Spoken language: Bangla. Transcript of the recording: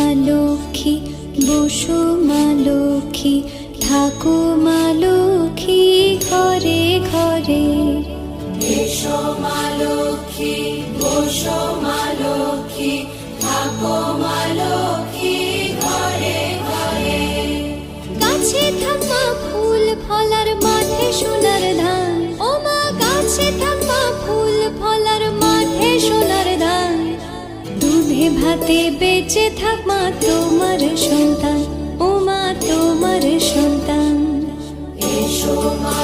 মা লক্ষ্মী, বসো মা লক্ষ্মী, থাকো মা লক্ষ্মী ঘরে ঘরে। এসো মা লক্ষ্মী, বসো মা লক্ষ্মী, থাকো মা লক্ষ্মী ঘরে ঘরে। গাছে থাকা ফুল ফলার মাঠে সোনার ধান, ও মা গাছে থাকা ফুল ফলার মাঠে সোনার ধান। দুধে ভাতে বেঁচে থাক মা তোমার সন্তান, ও মা তোমার সন্তান। এসো মা